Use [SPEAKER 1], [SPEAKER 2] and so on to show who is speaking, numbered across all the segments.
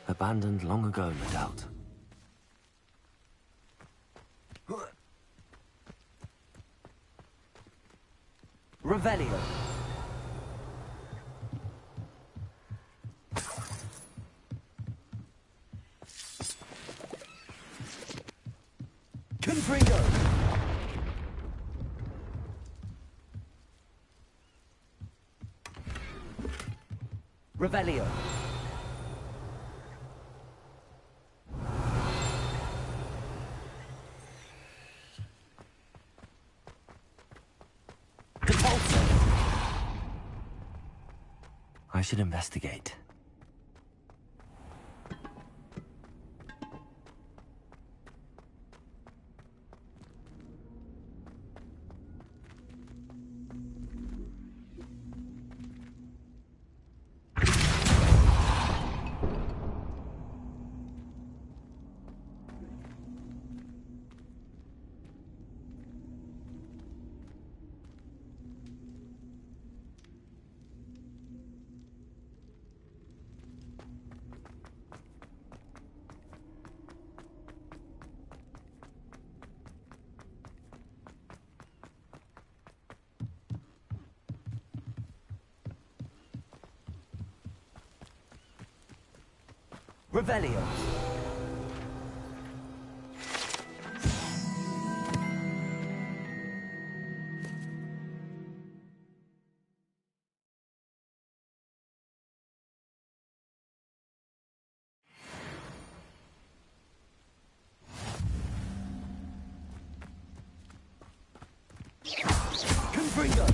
[SPEAKER 1] Abandoned long ago, no doubt.
[SPEAKER 2] Revelio. Confringo. Revelio.
[SPEAKER 1] I should investigate.
[SPEAKER 2] Revelio. Confringo.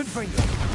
[SPEAKER 2] Confringo.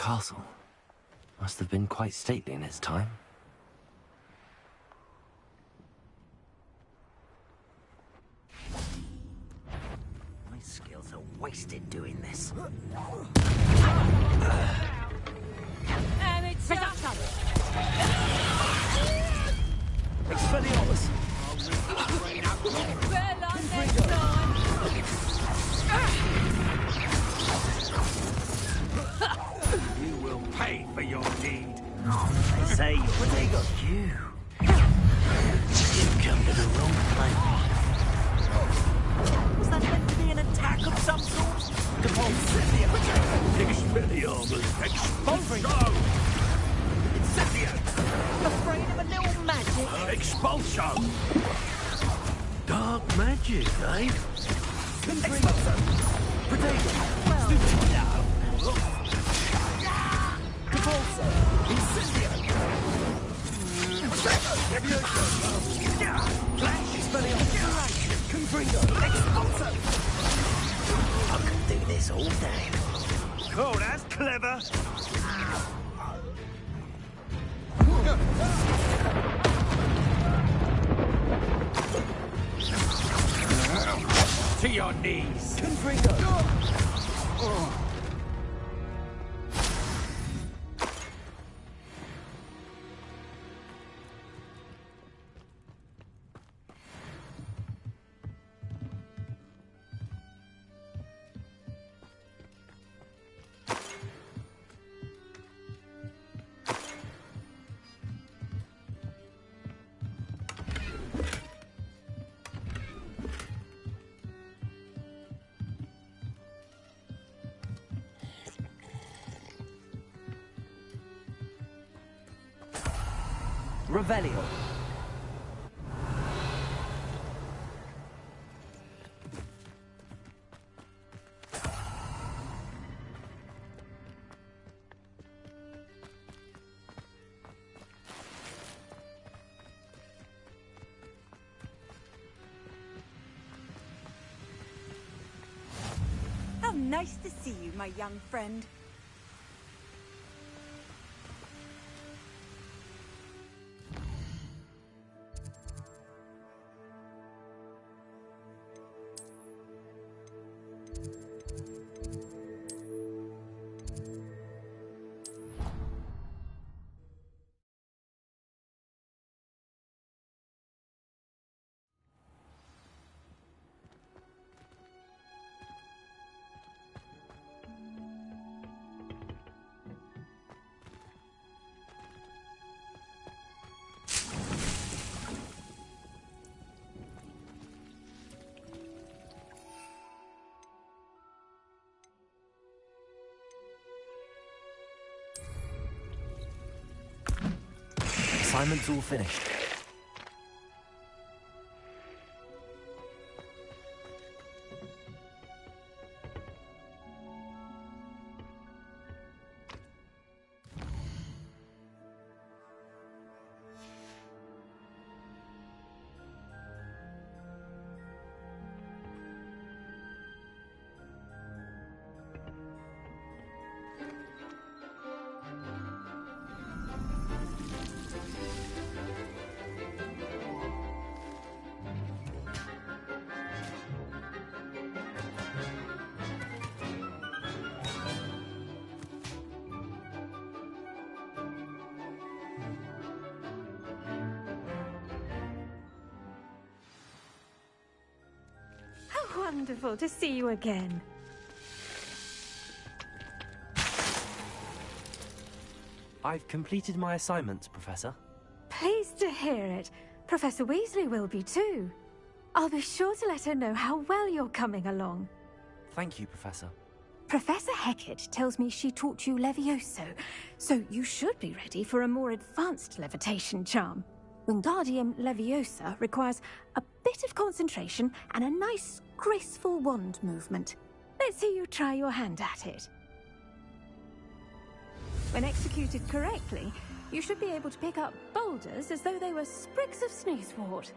[SPEAKER 1] castle. Must have been quite stately in its time.
[SPEAKER 2] My skills are wasted doing this.
[SPEAKER 3] And it's
[SPEAKER 2] Expelliarmus!
[SPEAKER 3] well on next time.
[SPEAKER 4] You will pay for your deed.
[SPEAKER 2] I say, Protego!
[SPEAKER 1] You've come to the wrong place.
[SPEAKER 2] Was that meant to be an attack of some sort?
[SPEAKER 4] Expelliarmus expulso! Incendio!
[SPEAKER 2] Afraid of a little magic?
[SPEAKER 4] Expulso! Dark magic, eh?
[SPEAKER 2] Expulso! Protego! Well... Capulso! Incendio! Flash! Expelliarmus! Confringo! Expulso! I could do this all day.
[SPEAKER 4] Cool, that's clever. To your knees.
[SPEAKER 2] Confringo! Revelio.
[SPEAKER 3] How nice to see you, my young friend.
[SPEAKER 1] Assignment's all finished.
[SPEAKER 3] Wonderful to see you again.
[SPEAKER 1] I've completed my assignments, Professor.
[SPEAKER 3] Pleased to hear it. Professor Weasley will be too. I'll be sure to let her know how well you're coming along.
[SPEAKER 1] Thank you, Professor.
[SPEAKER 3] Professor Hecat tells me she taught you Levioso, so you should be ready for a more advanced levitation charm. Wingardium Leviosa requires a bit of concentration and a nice, graceful wand movement. Let's see you try your hand at it. When executed correctly, you should be able to pick up boulders as though they were sprigs of sneezewort.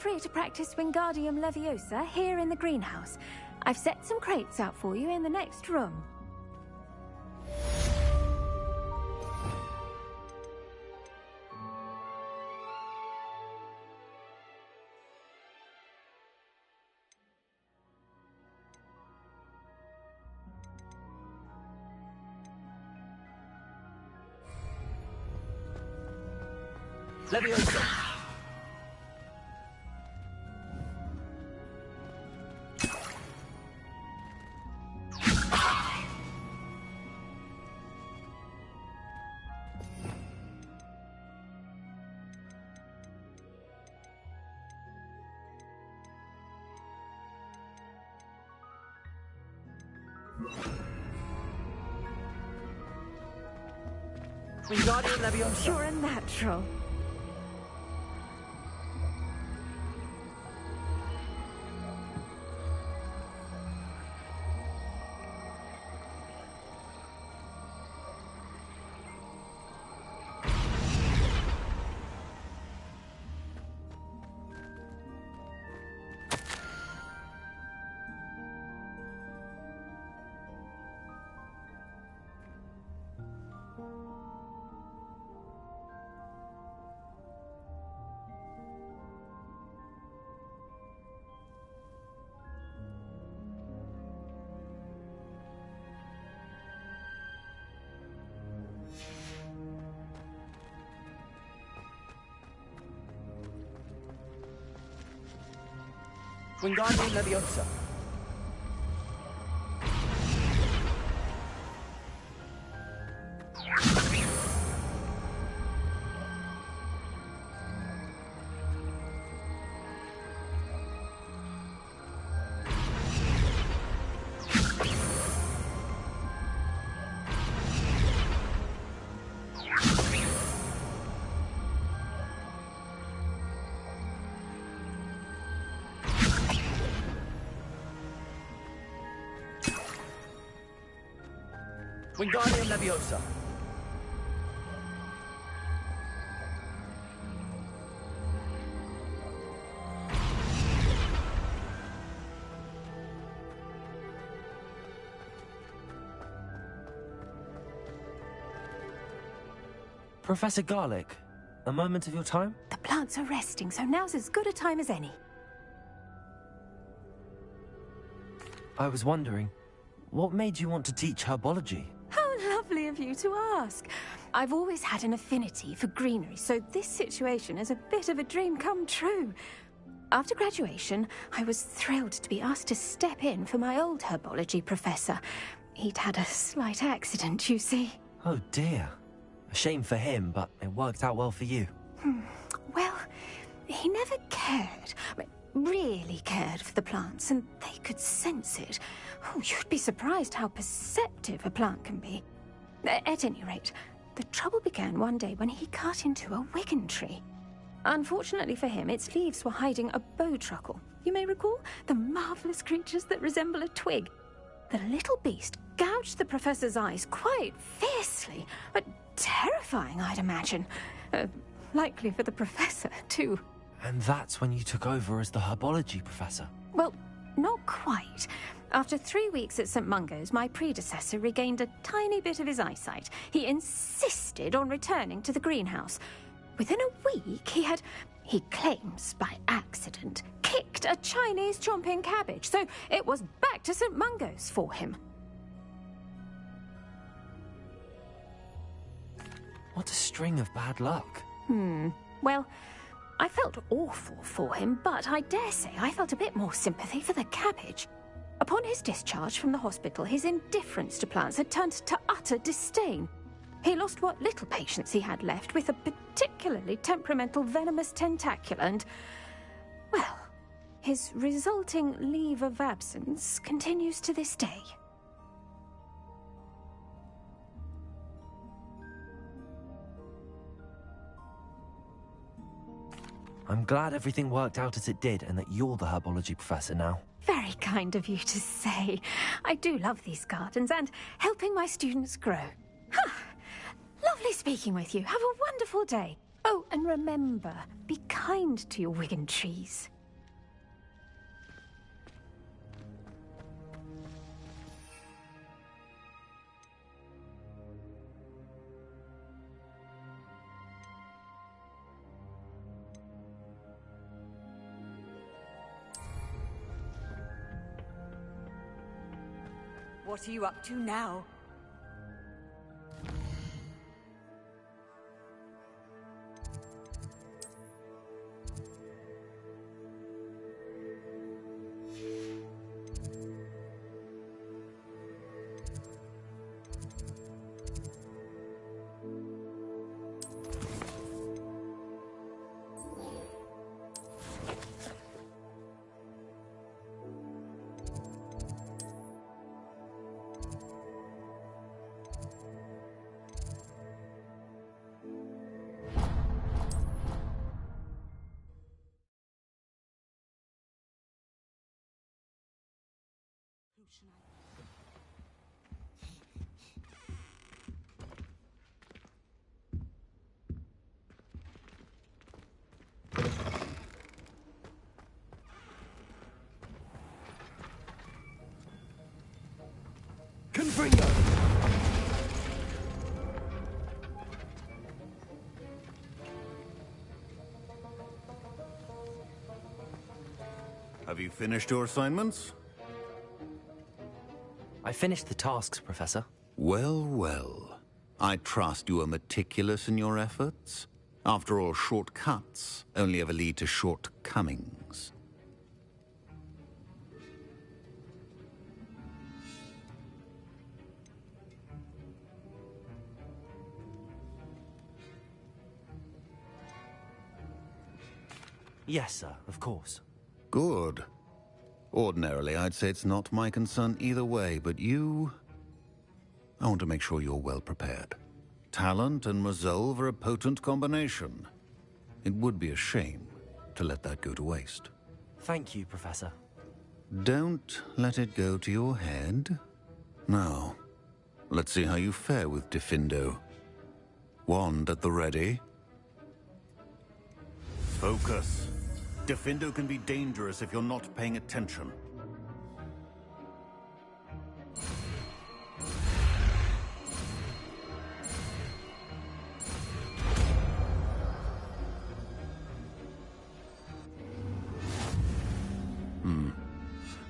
[SPEAKER 3] free to practice Wingardium Leviosa here in the greenhouse. I've set some crates out for you in the next room.
[SPEAKER 2] Leviosa! Wingardium Leviosa!
[SPEAKER 3] You're a natural.
[SPEAKER 2] Wingardium Leviosa! Wingardium Leviosa!
[SPEAKER 1] Professor Garlic, a moment of your time?
[SPEAKER 3] The plants are resting, so now's as good a time as any.
[SPEAKER 1] I was wondering, what made you want to teach herbology?
[SPEAKER 3] How lovely of you to ask. I've always had an affinity for greenery, so this situation is a bit of a dream come true. After graduation, I was thrilled to be asked to step in for my old herbology professor. He'd had a slight accident, you see.
[SPEAKER 1] Oh dear. A shame for him, but it worked out well for you.
[SPEAKER 3] Well, he never really cared for the plants, and they could sense it. Oh, you'd be surprised how perceptive a plant can be. At any rate, the trouble began one day when he cut into a Wigan tree. Unfortunately for him, its leaves were hiding a bowtruckle. You may recall the marvellous creatures that resemble a twig. The little beast gouged the professor's eyes quite fiercely, but terrifying, I'd imagine. Likely for the professor, too.
[SPEAKER 1] And that's when you took over as the herbology professor?
[SPEAKER 3] Well, not quite. After 3 weeks at St. Mungo's, my predecessor regained a tiny bit of his eyesight. He insisted on returning to the greenhouse. Within a week, he claims by accident, kicked a Chinese chomping cabbage, so it was back to St. Mungo's for him.
[SPEAKER 1] What a string of bad luck.
[SPEAKER 3] Well, I felt awful for him, but I dare say I felt a bit more sympathy for the cabbage. Upon his discharge from the hospital, his indifference to plants had turned to utter disdain. He lost what little patience he had left with a particularly temperamental venomous tentacula and, well, his resulting leave of absence continues to this day.
[SPEAKER 1] I'm glad everything worked out as it did and that you're the herbology professor now.
[SPEAKER 3] Very kind of you to say. I do love these gardens and helping my students grow. Lovely speaking with you. Have a wonderful day. Oh, and remember, be kind to your Wigan trees.
[SPEAKER 5] What are you up to now?
[SPEAKER 2] Confringo!
[SPEAKER 6] Have you finished your assignments?
[SPEAKER 1] I finished the tasks, Professor.
[SPEAKER 6] Well, well. I trust you are meticulous in your efforts. After all, shortcuts only ever lead to shortcomings.
[SPEAKER 1] Yes, sir, of course.
[SPEAKER 6] Good. Ordinarily, I'd say it's not my concern either way, but you... I want to make sure you're well prepared. Talent and resolve are a potent combination. It would be a shame to let that go to waste.
[SPEAKER 1] Thank you, Professor.
[SPEAKER 6] Don't let it go to your head. Now, let's see how you fare with Diffindo. Wand at the ready. Focus. Diffindo can be dangerous if you're not paying attention.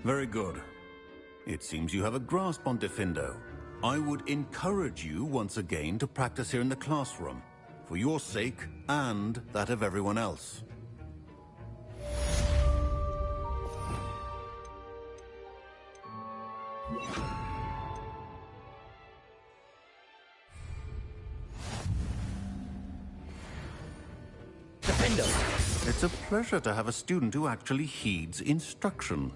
[SPEAKER 6] Very good. It seems you have a grasp on Diffindo. I would encourage you once again to practice here in the classroom, for your sake and that of everyone else.
[SPEAKER 1] Diffindo!
[SPEAKER 6] It's a pleasure to have a student who actually heeds instruction.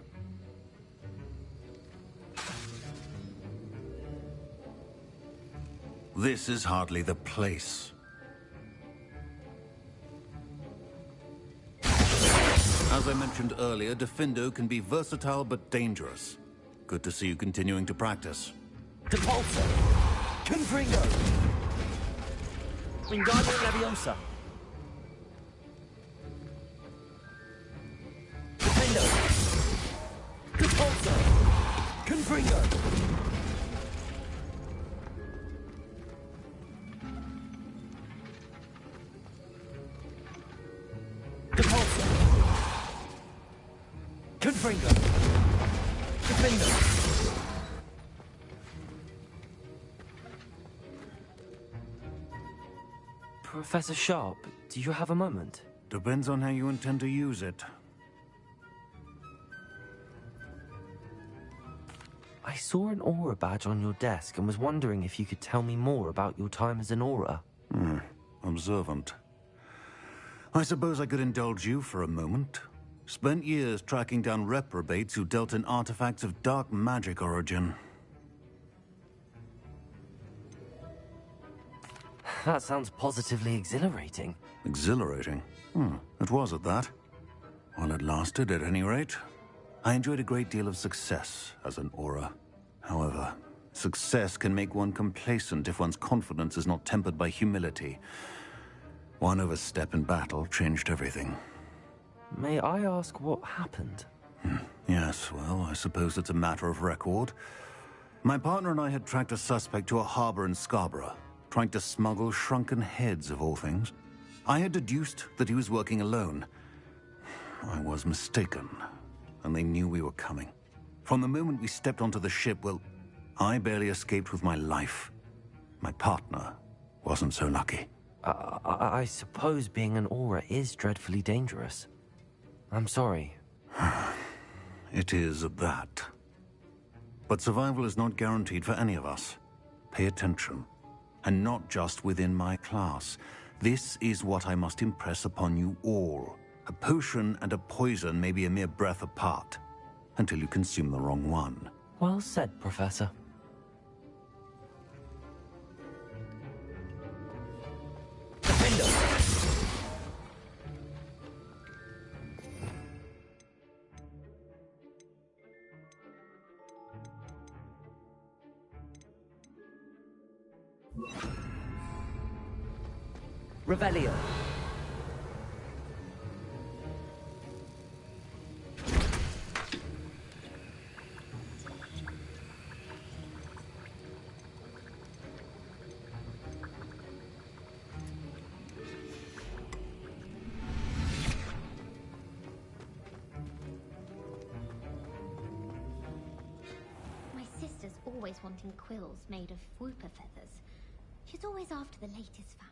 [SPEAKER 6] This is hardly the place. As I mentioned earlier, Diffindo can be versatile but dangerous. Good to see you continuing to practice.
[SPEAKER 1] Depulso! Confringo! Wingardium Leviosa! Diffindo! Depulso! Confringo! Confringo! Diffindo! Professor Sharp, do you have a moment?
[SPEAKER 6] Depends on how you intend to use it.
[SPEAKER 1] I saw an aura badge on your desk and was wondering if you could tell me more about your time as an aura.
[SPEAKER 6] Observant. I suppose I could indulge you for a moment. Spent years tracking down reprobates who dealt in artifacts of dark magic origin.
[SPEAKER 1] That sounds positively exhilarating.
[SPEAKER 6] Exhilarating? It was at that. While it lasted, at any rate. I enjoyed a great deal of success as an aura. However, success can make one complacent if one's confidence is not tempered by humility. One overstep in battle changed everything.
[SPEAKER 1] May I ask what happened?
[SPEAKER 6] Yes, well, I suppose it's a matter of record. My partner and I had tracked a suspect to a harbor in Scarborough, trying to smuggle shrunken heads of all things. I had deduced that he was working alone. I was mistaken, and they knew we were coming. From the moment we stepped onto the ship, well, I barely escaped with my life. My partner wasn't so lucky.
[SPEAKER 1] I suppose being an aura is dreadfully dangerous. I'm sorry.
[SPEAKER 6] It is at that. But survival is not guaranteed for any of us. Pay attention. And not just within my class. This is what I must impress upon you all. A potion and a poison may be a mere breath apart, until you consume the wrong one.
[SPEAKER 1] Well said, Professor.
[SPEAKER 2] Revelio.
[SPEAKER 5] My sister's always wanting quills made of whooper feathers. She's always after the latest fad.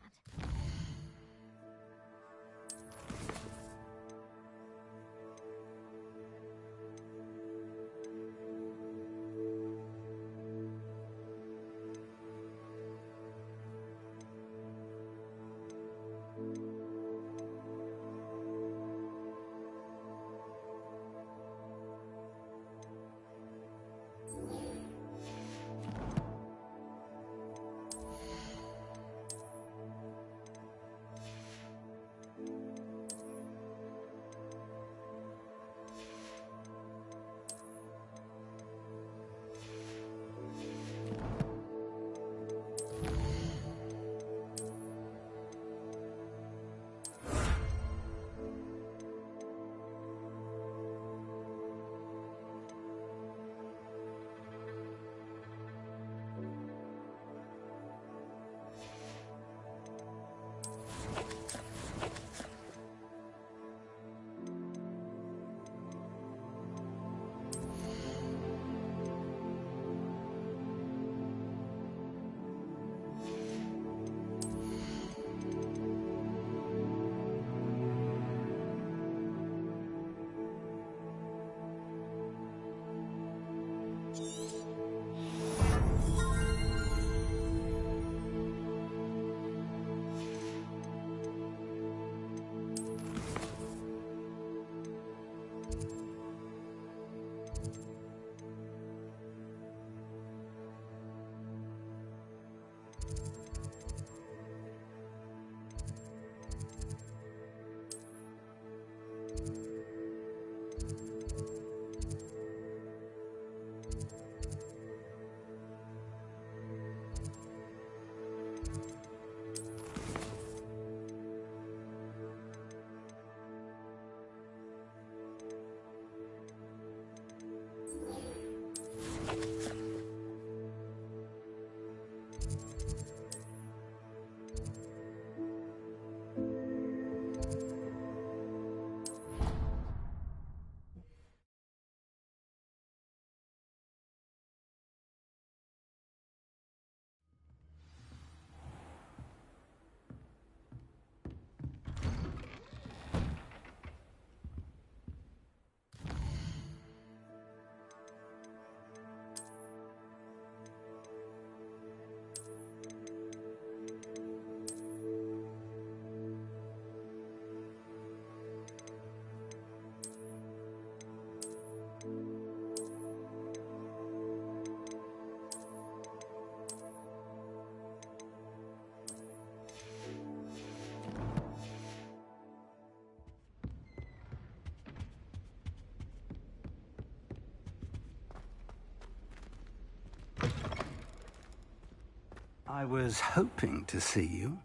[SPEAKER 4] I was hoping to see you.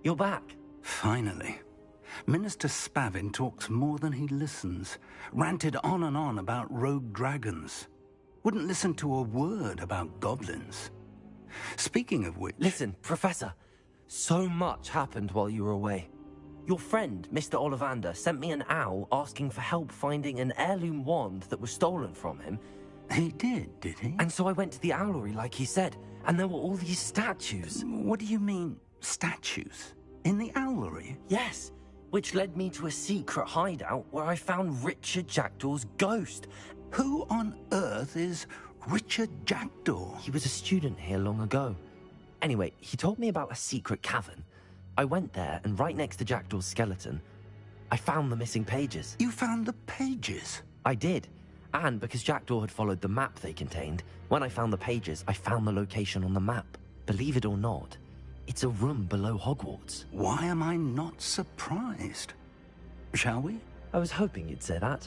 [SPEAKER 1] You're back.
[SPEAKER 4] Finally. Minister Spavin talks more than he listens. Ranted on and on about rogue dragons. Wouldn't listen to a word about goblins. Speaking of which...
[SPEAKER 1] Listen, Professor. So much happened while you were away. Your friend, Mr. Ollivander, sent me an owl asking for help finding an heirloom wand that was stolen from him.
[SPEAKER 4] He did he?
[SPEAKER 1] And so I went to the owlery like he said, and there were all these statues.
[SPEAKER 4] What do you mean, statues? In the owlery?
[SPEAKER 1] Yes, which led me to a secret hideout where I found Richard Jackdaw's ghost.
[SPEAKER 4] Who on earth is Richard Jackdaw?
[SPEAKER 1] He was a student here long ago. Anyway, he told me about a secret cavern. I went there, and right next to Jackdaw's skeleton, I found the missing pages.
[SPEAKER 4] You found the pages?
[SPEAKER 1] I did. And because Jackdaw had followed the map they contained, when I found the pages, I found the location on the map. Believe it or not, it's a room below Hogwarts.
[SPEAKER 4] Why am I not surprised? Shall we?
[SPEAKER 1] I was hoping you'd say that.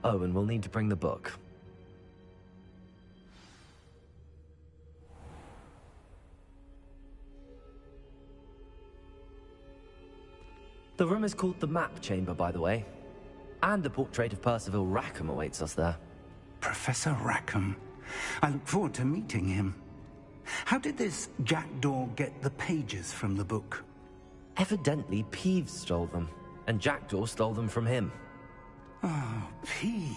[SPEAKER 1] Oh, and we'll need to bring the book. The room is called the Map Chamber, by the way. And a portrait of Percival Rackham awaits us there.
[SPEAKER 4] Professor Rackham. I look forward to meeting him. How did this Jackdaw get the pages from the book?
[SPEAKER 1] Evidently, Peeves stole them, and Jackdaw stole them from him.
[SPEAKER 4] Oh, Peeves.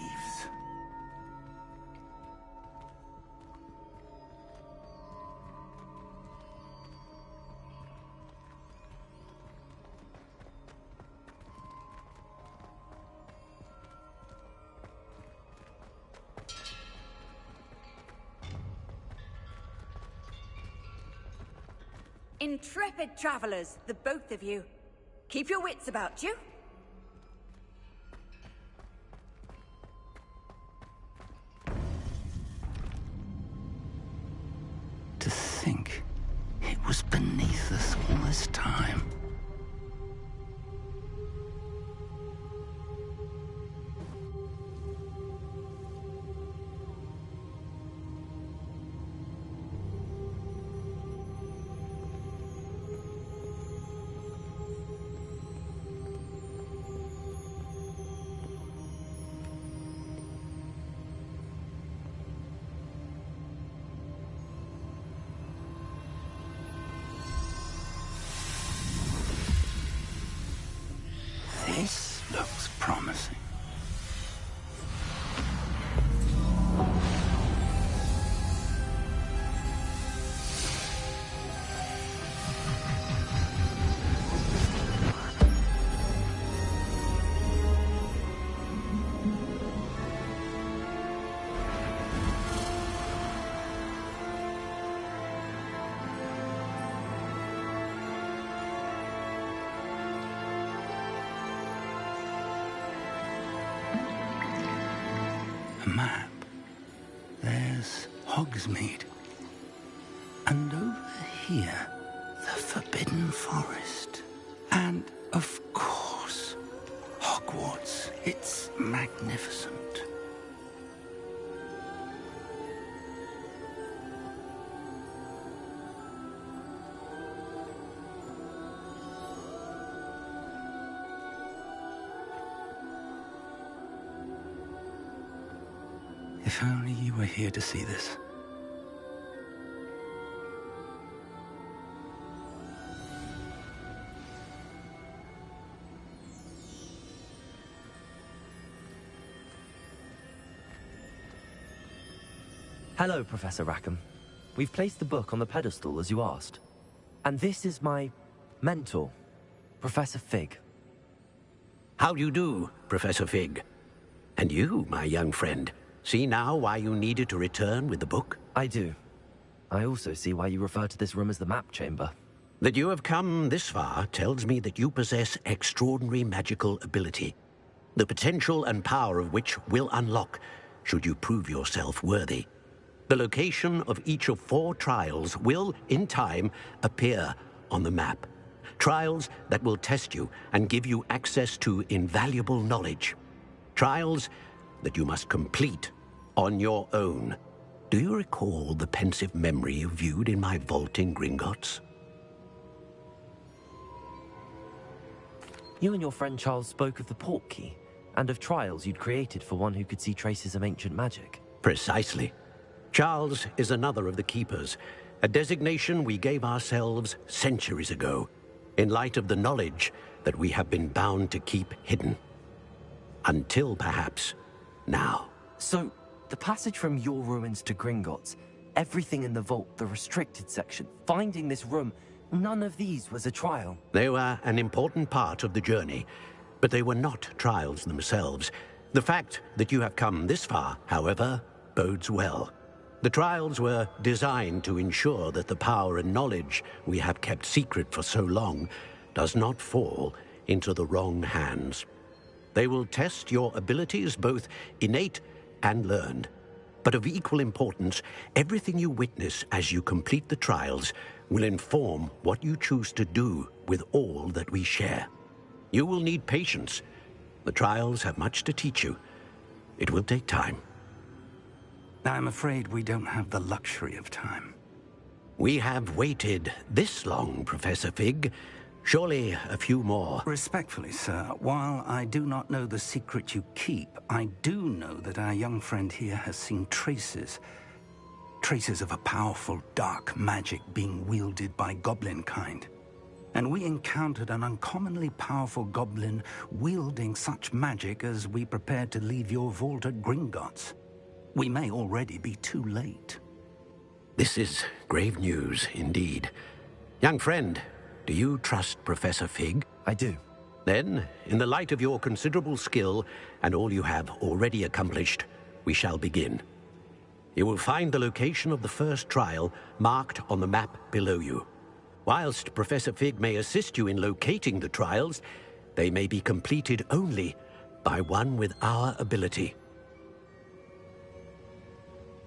[SPEAKER 7] Intrepid travelers, the both of you. Keep your wits about you.
[SPEAKER 4] To think it was beneath us all this time. This looks promising. A map. There's Hogsmeade. And over here, the Forbidden Forest. And, of course, Hogwarts. It's magnificent. If only you were here to see this.
[SPEAKER 1] Hello, Professor Rackham. We've placed the book on the pedestal as you asked. And this is my mentor, Professor Fig.
[SPEAKER 2] How do you do, Professor Fig? And you, my young friend, see now why you needed to return with the book?
[SPEAKER 1] I do. I also see why you refer to this room as the Map Chamber.
[SPEAKER 2] That you have come this far tells me that you possess extraordinary magical ability, the potential and power of which will unlock should you prove yourself worthy. The location of each of 4 trials will, in time, appear on the map. Trials that will test you and give you access to invaluable knowledge. Trials that you must complete on your own. Do you recall the pensive memory you viewed in my vault in Gringotts?
[SPEAKER 1] You and your friend Charles spoke of the port key, and of trials you'd created for one who could see traces of ancient magic.
[SPEAKER 2] Precisely. Charles is another of the Keepers, a designation we gave ourselves centuries ago, in light of the knowledge that we have been bound to keep hidden. Until, perhaps, now.
[SPEAKER 1] So, the passage from your ruins to Gringotts, everything in the vault, the restricted section, finding this room, none of these was a trial.
[SPEAKER 2] They were an important part of the journey, but they were not trials themselves. The fact that you have come this far, however, bodes well. The trials were designed to ensure that the power and knowledge we have kept secret for so long does not fall into the wrong hands. They will test your abilities, both innate and learned. But of equal importance, everything you witness as you complete the trials will inform what you choose to do with all that we share. You will need patience. The trials have much to teach you. It will take time.
[SPEAKER 4] I'm afraid we don't have the luxury of time.
[SPEAKER 2] We have waited this long, Professor Fig. Surely a few more.
[SPEAKER 4] Respectfully, sir, while I do not know the secret you keep, I do know that our young friend here has seen traces. Traces of a powerful dark magic being wielded by goblin kind. And we encountered an uncommonly powerful goblin wielding such magic as we prepared to leave your vault at Gringotts. We may already be too late.
[SPEAKER 2] This is grave news, indeed. Young friend, do you trust Professor Fig?
[SPEAKER 1] I do.
[SPEAKER 2] Then, in the light of your considerable skill and all you have already accomplished, we shall begin. You will find the location of the first trial marked on the map below you. Whilst Professor Fig may assist you in locating the trials, they may be completed only by one with our ability.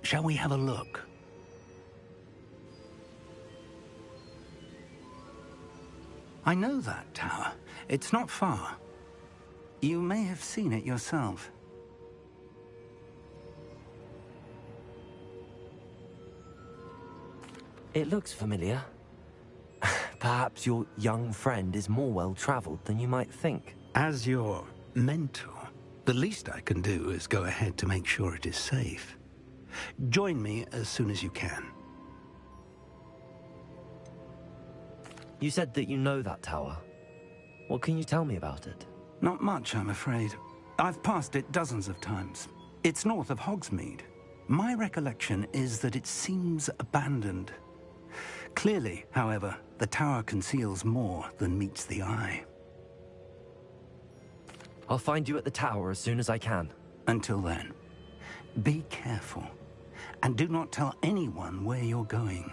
[SPEAKER 4] Shall we have a look? I know that tower. It's not far. You may have seen it yourself.
[SPEAKER 1] It looks familiar. Perhaps your young friend is more well-traveled than you might think.
[SPEAKER 4] As your mentor, the least I can do is go ahead to make sure it is safe. Join me as soon as you can.
[SPEAKER 1] You said that you know that tower. What can you tell me about it?
[SPEAKER 4] Not much, I'm afraid. I've passed it dozens of times. It's north of Hogsmeade. My recollection is that it seems abandoned. Clearly, however, the tower conceals more than meets the eye.
[SPEAKER 1] I'll find you at the tower as soon as I can.
[SPEAKER 4] Until then, be careful, and do not tell anyone where you're going.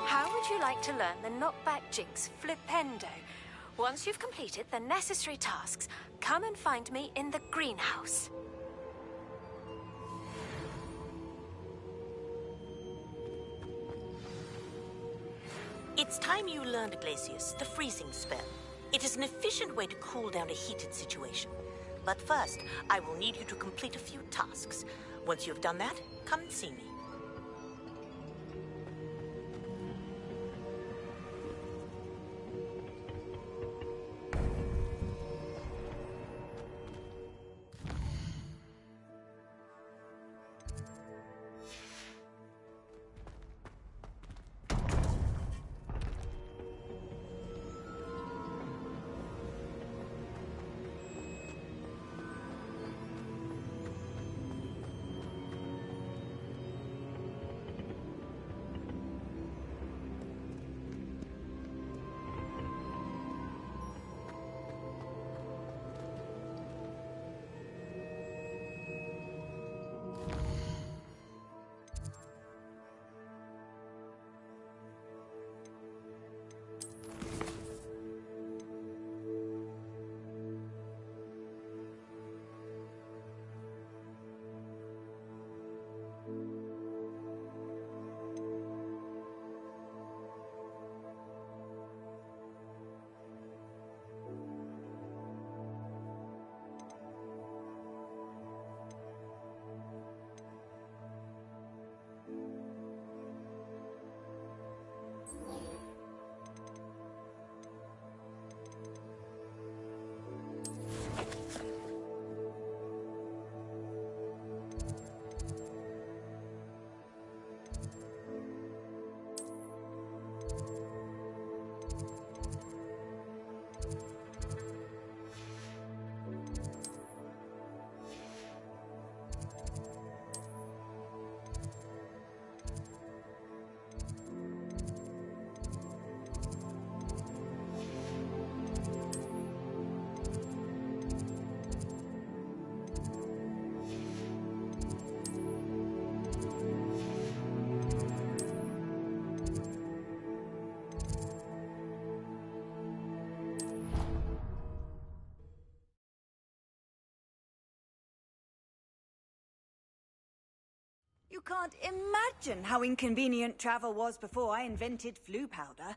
[SPEAKER 3] How would you like to learn the knockback jinx flipendo? Once you've completed the necessary tasks, come and find me in the greenhouse.
[SPEAKER 8] It's time you learned, Glacius, the freezing spell. It is an efficient way to cool down a heated situation. But first, I will need you to complete a few tasks. Once you've done that, come and see me.
[SPEAKER 7] You can't imagine how inconvenient travel was before I invented flu powder.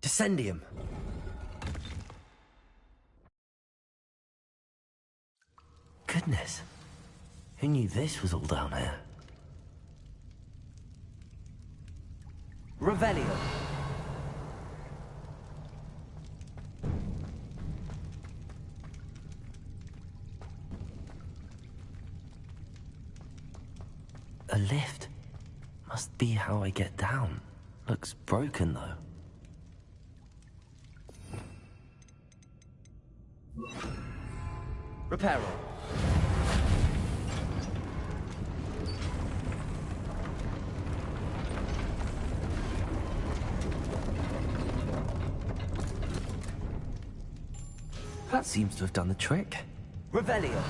[SPEAKER 1] Descendium. Goodness. Who knew this was all down here? Revelio. A lift. Must be how I get down. Looks broken though. Reparo. That seems to have done the trick. Revelio.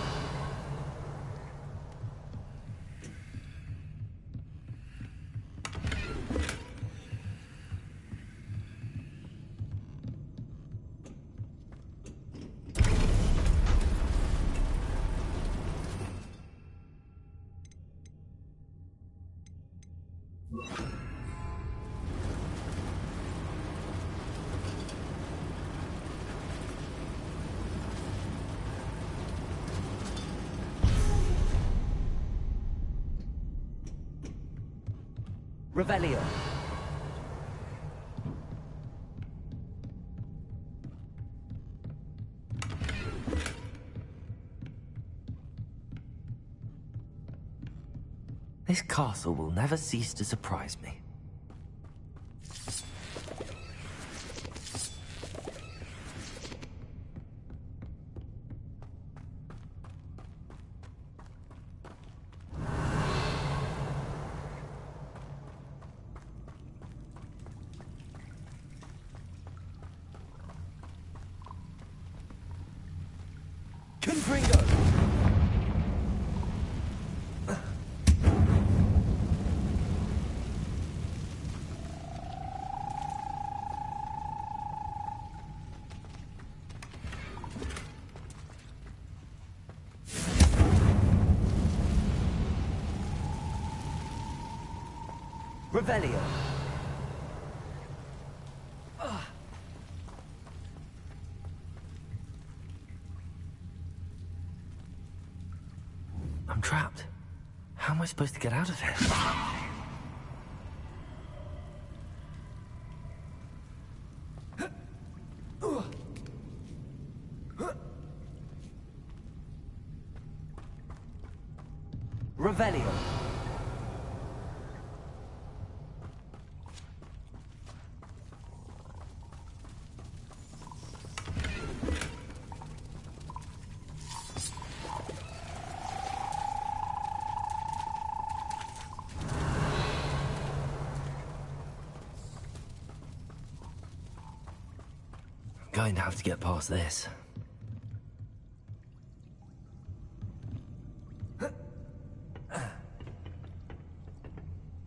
[SPEAKER 1] Revelio. This castle will never cease to surprise me. Confringo! Revelio. I'm trapped. How am I supposed to get out of here? Revelio. Going to have to get past this.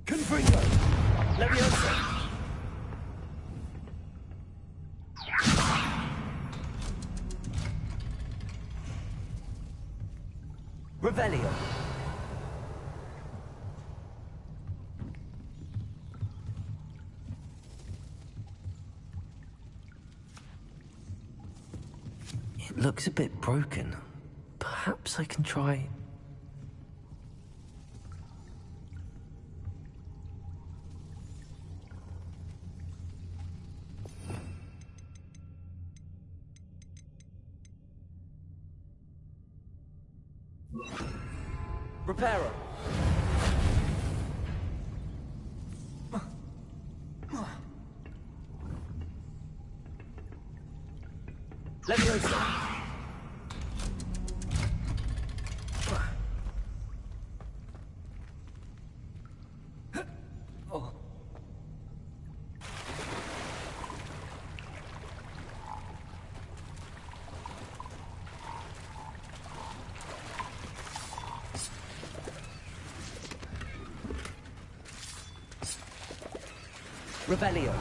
[SPEAKER 1] Confringo! Leviosa! Revelio! It looks a bit broken. Perhaps I can try... Reparo. Leviosa. Oh. Revelio.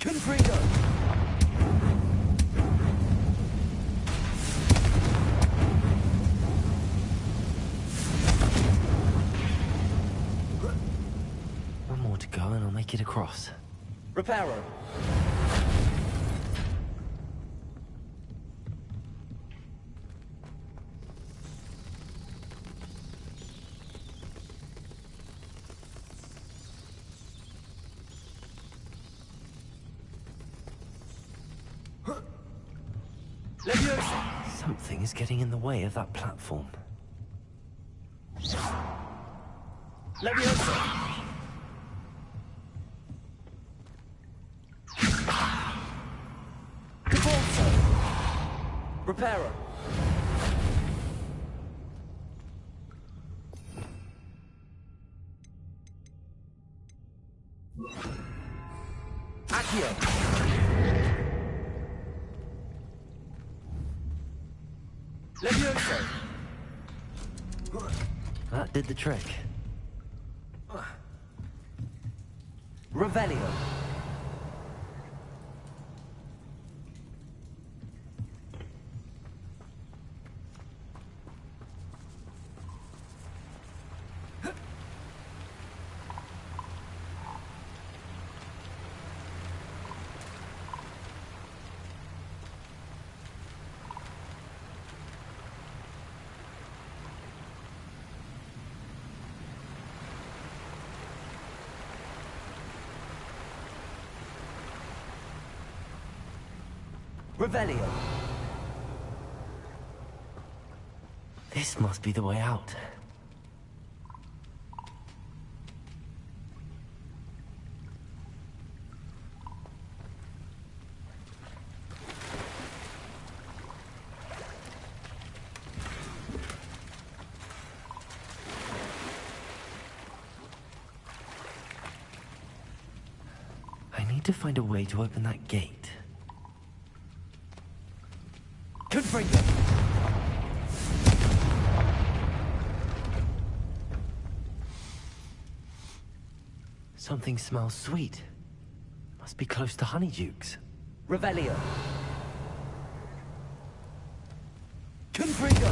[SPEAKER 1] Confringo! One more to go and I'll make it across. Reparo! Leviosa! Something is getting in the way of that platform. Leviosa! Devolso! Reparo! Accio! Leviosa! That did the trick. Revelio. Revelio. This must be the way out. I need to find a way to open that gate. Confringo! Something smells sweet. Must be close to Honeydukes. Revelio. Confringo!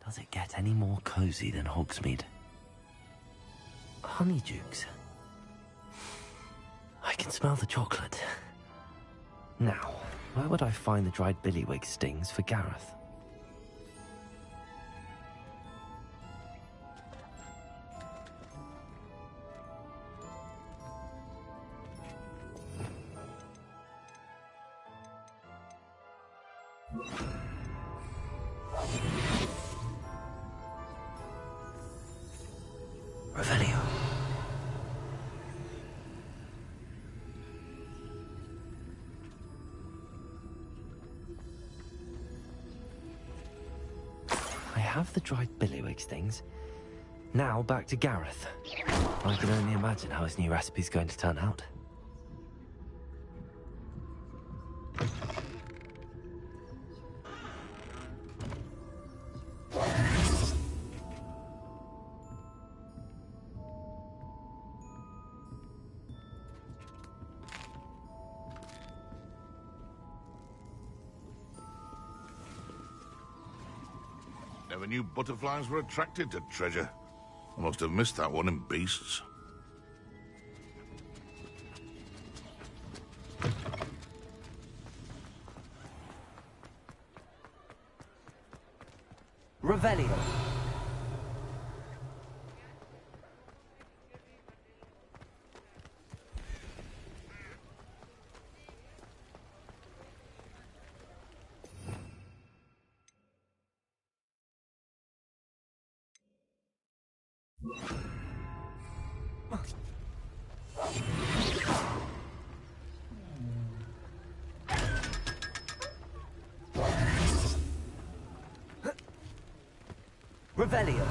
[SPEAKER 1] Does it get any more cozy than Hogsmeade? Honeydukes. I can smell the chocolate. Now, where would I find the dried billywig stings for Gareth? Revelio. I have the dried billywig stings. Now back to Gareth. I can only imagine how his new recipe's going to turn out.
[SPEAKER 9] Never knew butterflies were attracted to treasure. I must have missed that one in Beasts.
[SPEAKER 1] Revelio. Revelio.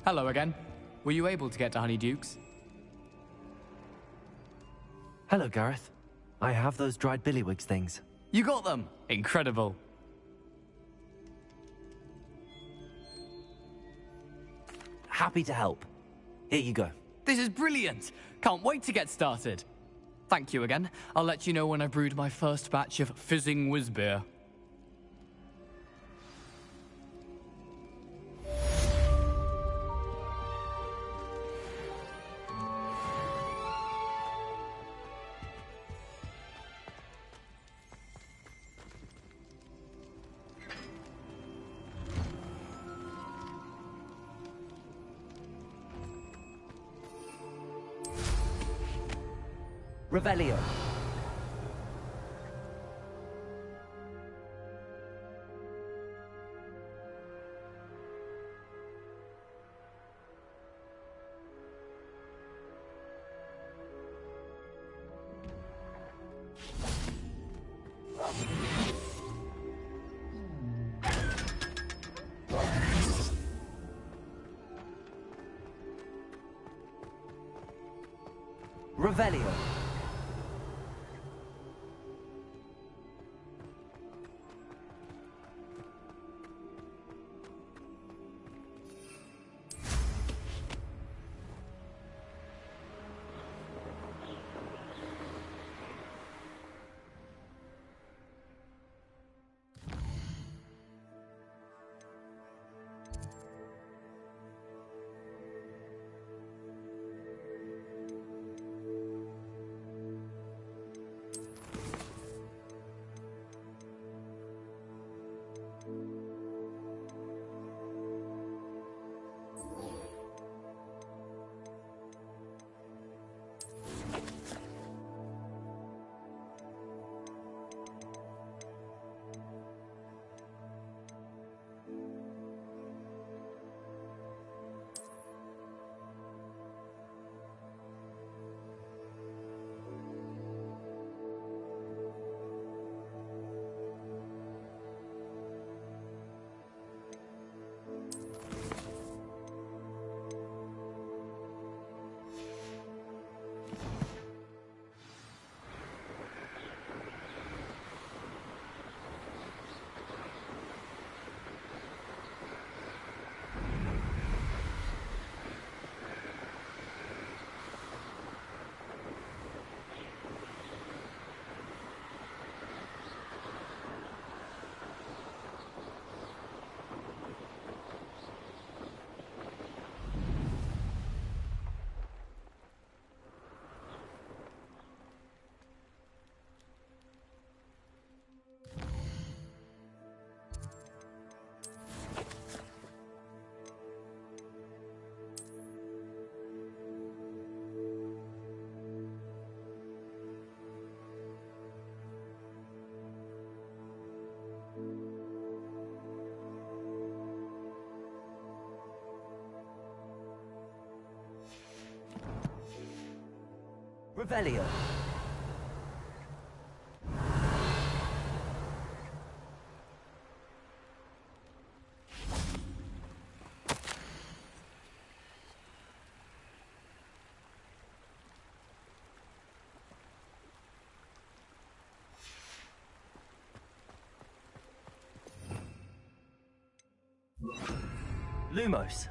[SPEAKER 10] Hello again. Were you able to get to Honeydukes?
[SPEAKER 1] Hello, Gareth. I have those dried billywigs things.
[SPEAKER 10] You got them! Incredible.
[SPEAKER 1] Happy to help. Here you go.
[SPEAKER 10] This is brilliant! Can't wait to get started. Thank you again. I'll let you know when I brewed my first batch of fizzing whiz-beer.
[SPEAKER 1] Revelio. Revelio. Revelio. Lumos.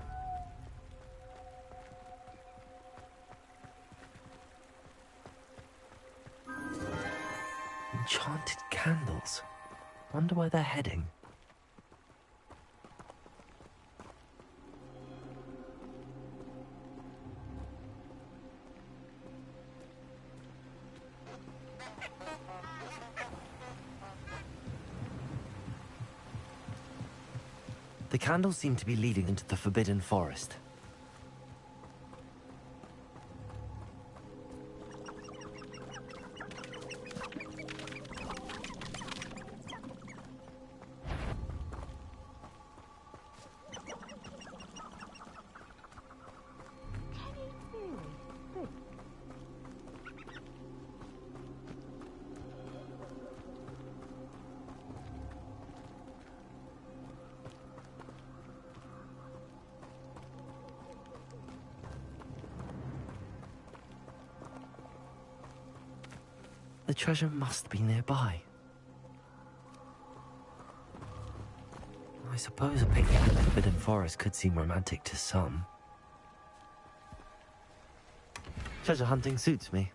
[SPEAKER 1] Enchanted candles. Wonder where they're heading. The candles seem to be leading into the Forbidden Forest. The treasure must be nearby. I suppose a picnic in the Forbidden Forest could seem romantic to some. Treasure hunting suits me.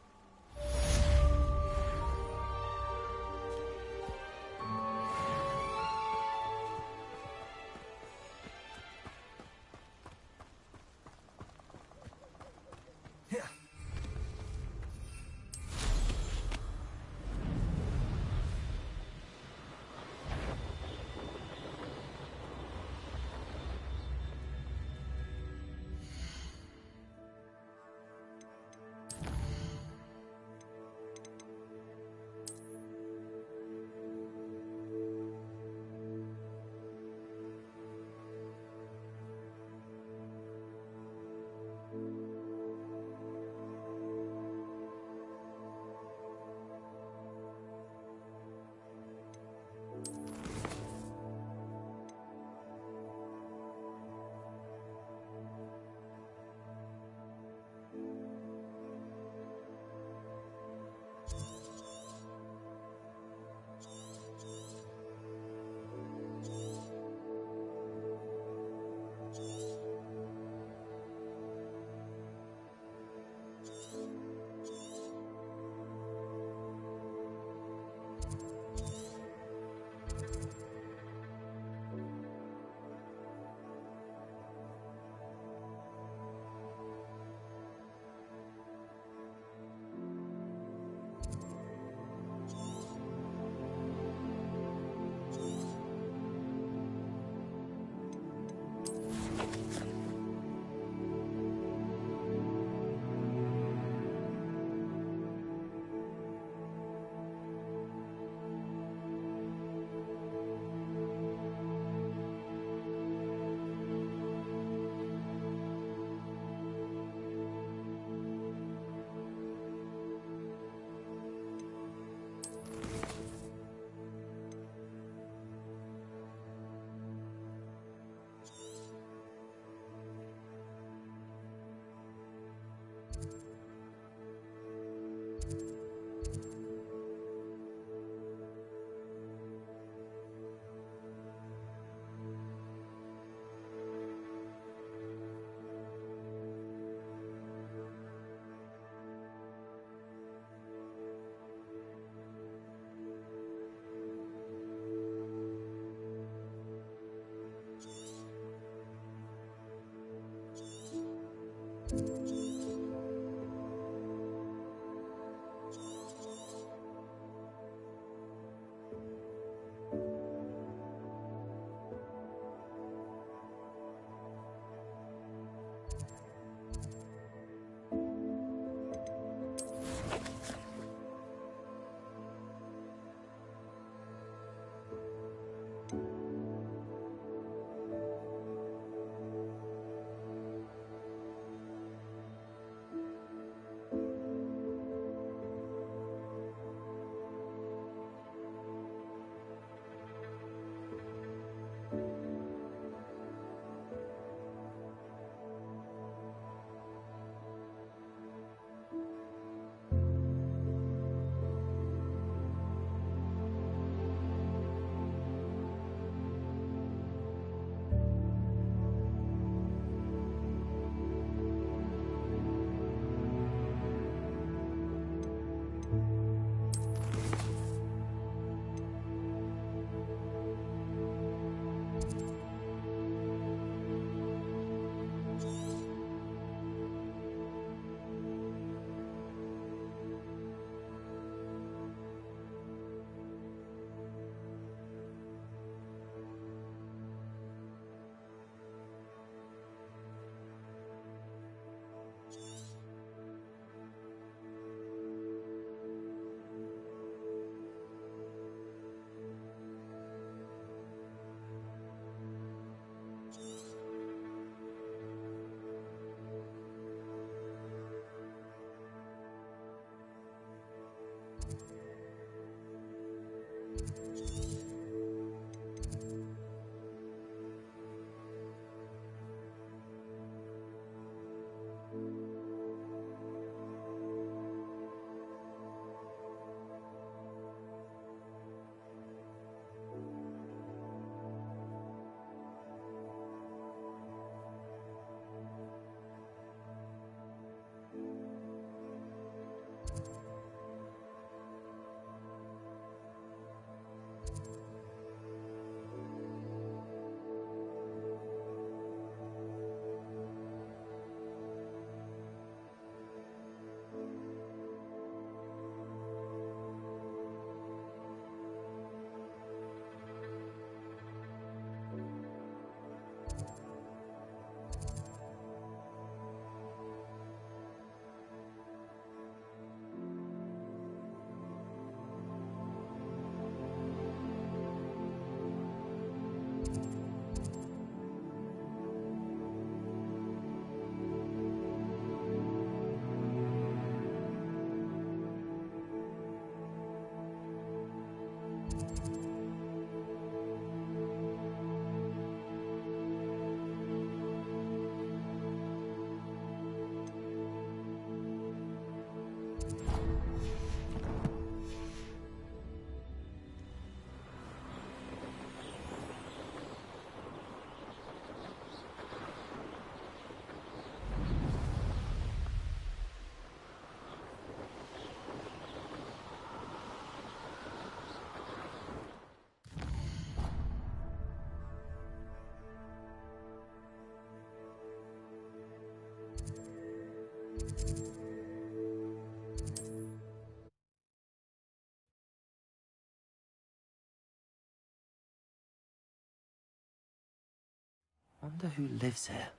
[SPEAKER 1] Wonder who lives here.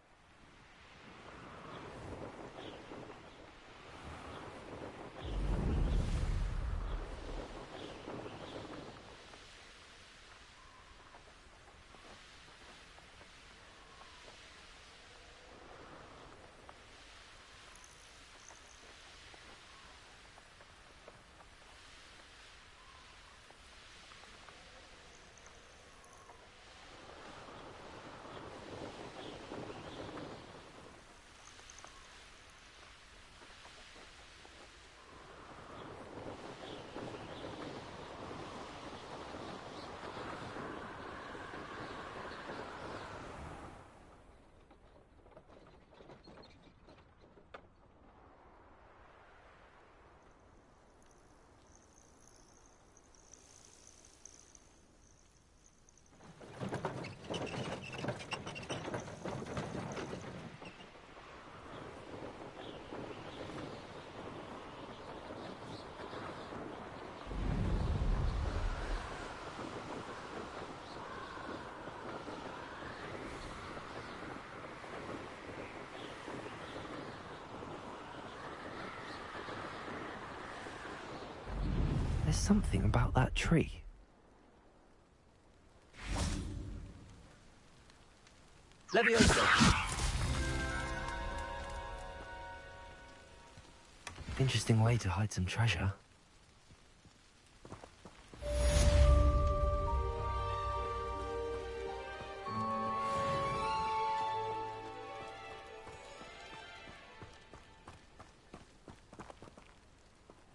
[SPEAKER 1] There's something about that tree. Leviosa! Interesting way to hide some treasure.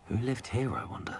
[SPEAKER 1] Who lived here, I wonder?